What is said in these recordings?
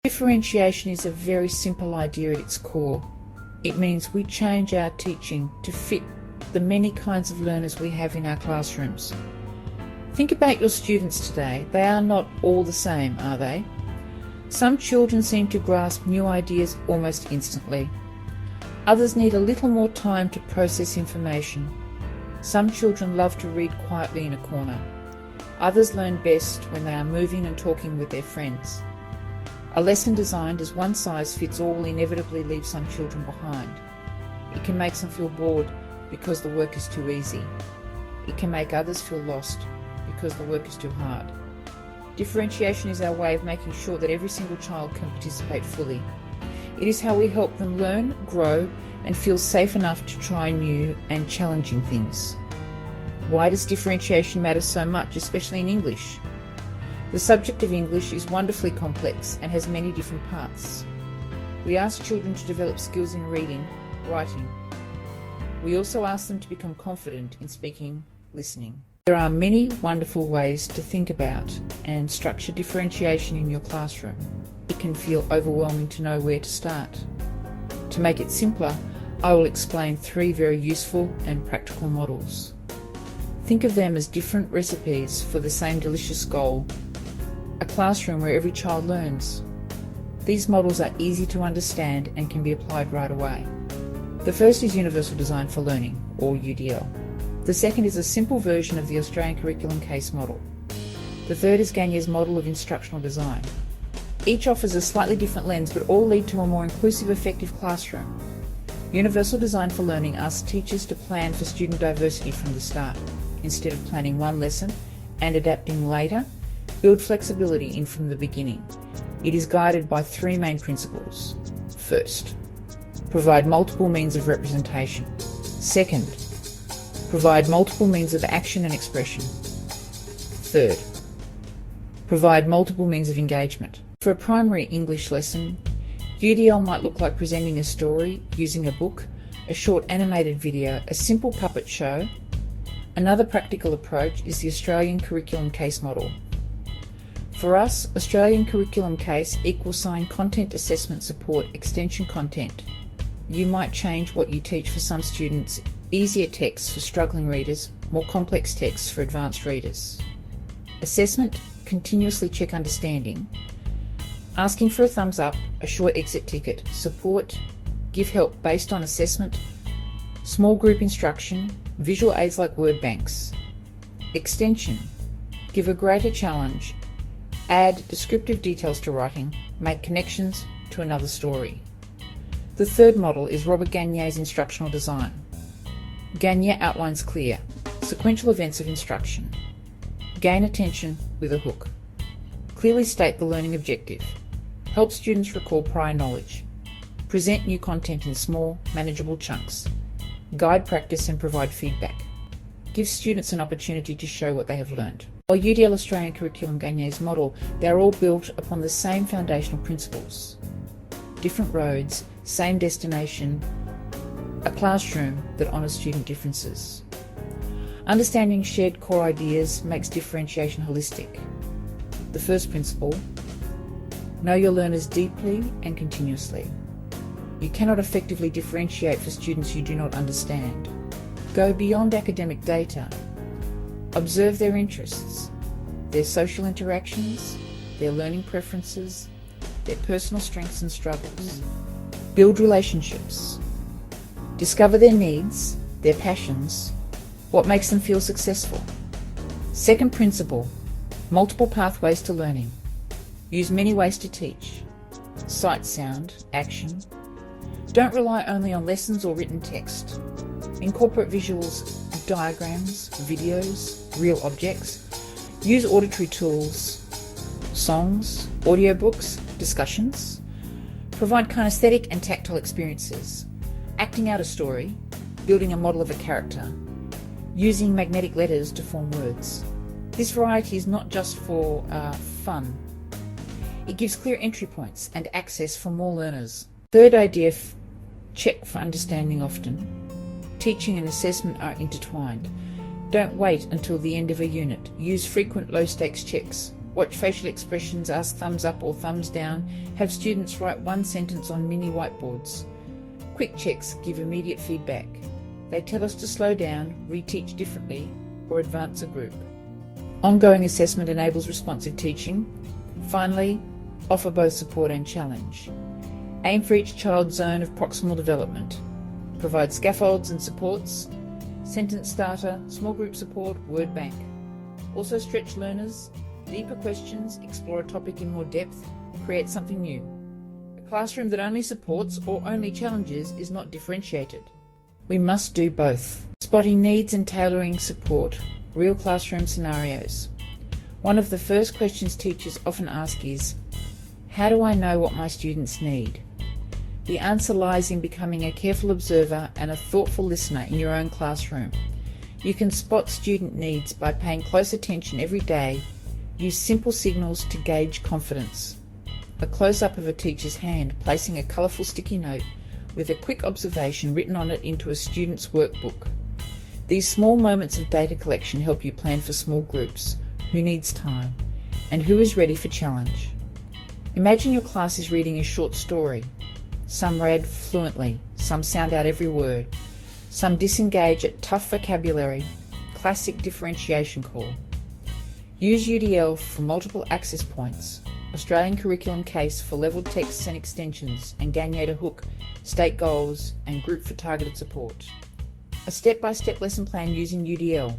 Differentiation is a very simple idea at its core. It means we change our teaching to fit the many kinds of learners we have in our classrooms. Think about your students today. They are not all the same, are they? Some children seem to grasp new ideas almost instantly. Others need a little more time to process information. Some children love to read quietly in a corner. Others learn best when they are moving and talking with their friends. A lesson designed as one size fits all inevitably leaves some children behind. It can make some feel bored because the work is too easy. It can make others feel lost because the work is too hard. Differentiation is our way of making sure that every single child can participate fully. It is how we help them learn, grow, and feel safe enough to try new and challenging things. Why does differentiation matter so much, especially in English? The subject of English is wonderfully complex and has many different parts. We ask children to develop skills in reading, writing. We also ask them to become confident in speaking, listening. There are many wonderful ways to think about and structure differentiation in your classroom. It can feel overwhelming to know where to start. To make it simpler, I will explain 3 very useful and practical models. Think of them as different recipes for the same delicious goal: a classroom where every child learns. These models are easy to understand and can be applied right away. The first is Universal Design for Learning, or UDL. The second is a simple version of the Australian Curriculum Case Model. The third is Gagne's Model of Instructional Design. Each offers a slightly different lens, but all lead to a more inclusive, effective classroom. Universal Design for Learning asks teachers to plan for student diversity from the start. Instead of planning one lesson and adapting later, build flexibility in from the beginning. It is guided by 3 main principles. First, provide multiple means of representation. Second, provide multiple means of action and expression. Third, provide multiple means of engagement. For a primary English lesson, UDL might look like presenting a story using a book, a short animated video, a simple puppet show. Another practical approach is the Australian Curriculum Case Model. For us, Australian Curriculum Case equals content assessment support extension content. You might change what you teach for some students: easier texts for struggling readers, more complex texts for advanced readers. Assessment: continuously check understanding. Asking for a thumbs up, a short exit ticket. Support: give help based on assessment. Small group instruction, visual aids like word banks. Extension: give a greater challenge. Add descriptive details to writing. Make connections to another story. The third model is Robert Gagne's Instructional Design. Gagne outlines clear, sequential events of instruction. Gain attention with a hook. Clearly state the learning objective. Help students recall prior knowledge. Present new content in small, manageable chunks. Guide practice and provide feedback. Give students an opportunity to show what they have learned. While UDL Australian Curriculum Gagne's model, they are all built upon the same foundational principles. Different roads, same destination, a classroom that honours student differences. Understanding shared core ideas makes differentiation holistic. The first principle: know your learners deeply and continuously. You cannot effectively differentiate for students you do not understand. Go beyond academic data. Observe their interests, their social interactions, their learning preferences, their personal strengths and struggles. Build relationships. Discover their needs, their passions, what makes them feel successful. Second principle: multiple pathways to learning. Use many ways to teach. Sight, sound, action. Don't rely only on lessons or written text. Incorporate visuals, diagrams, videos, real objects. Use auditory tools, songs, audiobooks, discussions. Provide kinesthetic and tactile experiences. Acting out a story, building a model of a character. Using magnetic letters to form words. This variety is not just for fun. It gives clear entry points and access for more learners. Third idea: check for understanding often. Teaching and assessment are intertwined. Don't wait until the end of a unit. Use frequent low-stakes checks. Watch facial expressions, ask thumbs up or thumbs down, have students write one sentence on mini whiteboards. Quick checks give immediate feedback. They tell us to slow down, reteach differently, or advance a group. Ongoing assessment enables responsive teaching. Finally, offer both support and challenge. Aim for each child's zone of proximal development. Provide scaffolds and supports, sentence starter, small group support, word bank. Also stretch learners, deeper questions, explore a topic in more depth, create something new. A classroom that only supports or only challenges is not differentiated. We must do both. Spotting needs and tailoring support, real classroom scenarios. One of the first questions teachers often ask is, how do I know what my students need? The answer lies in becoming a careful observer and a thoughtful listener in your own classroom. You can spot student needs by paying close attention every day. Use simple signals to gauge confidence. A close-up of a teacher's hand placing a colourful sticky note with a quick observation written on it into a student's workbook. These small moments of data collection help you plan for small groups, who needs time, and who is ready for challenge. Imagine your class is reading a short story. Some read fluently, some sound out every word, some disengage at tough vocabulary, classic differentiation call. Use UDL for multiple access points, Australian curriculum case for levelled texts and extensions, and Gagneta hook, state goals, and group for targeted support. A step-by-step lesson plan using UDL,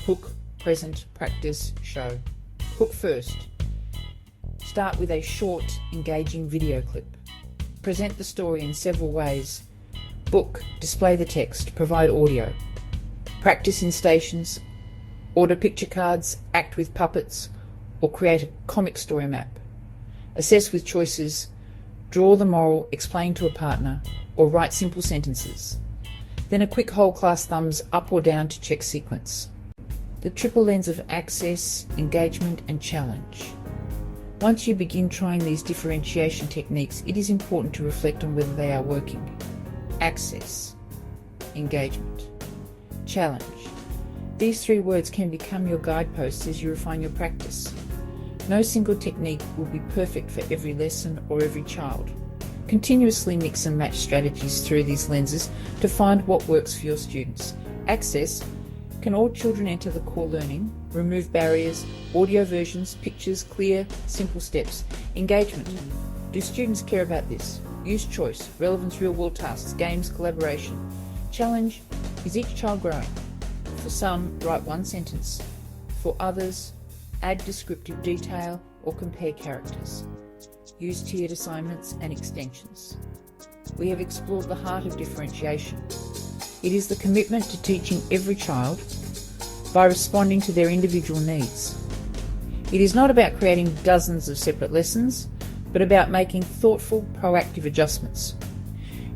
hook, present, practice, show. Hook first. Start with a short, engaging video clip. Present the story in several ways. Book, display the text, provide audio. Practice in stations, order picture cards, act with puppets, or create a comic story map. Assess with choices, draw the moral, explain to a partner, or write simple sentences. Then a quick whole class thumbs up or down to check sequence. The triple lens of access, engagement, and challenge. Once you begin trying these differentiation techniques, it is important to reflect on whether they are working. Access, engagement, challenge. These three words can become your guideposts as you refine your practice. No single technique will be perfect for every lesson or every child. Continuously mix and match strategies through these lenses to find what works for your students. Access. Can all children enter the core learning? Remove barriers, audio versions, pictures, clear, simple steps. Engagement. Do students care about this? Use choice, relevance, real-world tasks, games, collaboration. Challenge. Is each child growing? For some, write one sentence. For others, add descriptive detail or compare characters. Use tiered assignments and extensions. We have explored the heart of differentiation. It is the commitment to teaching every child by responding to their individual needs. It is not about creating dozens of separate lessons, but about making thoughtful, proactive adjustments.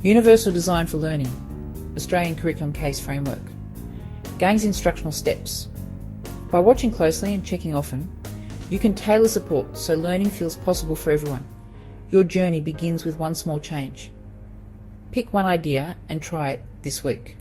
Universal Design for Learning, Australian Curriculum Case Framework. Gaines instructional steps. By watching closely and checking often, you can tailor support so learning feels possible for everyone. Your journey begins with one small change. Pick one idea and try it this week.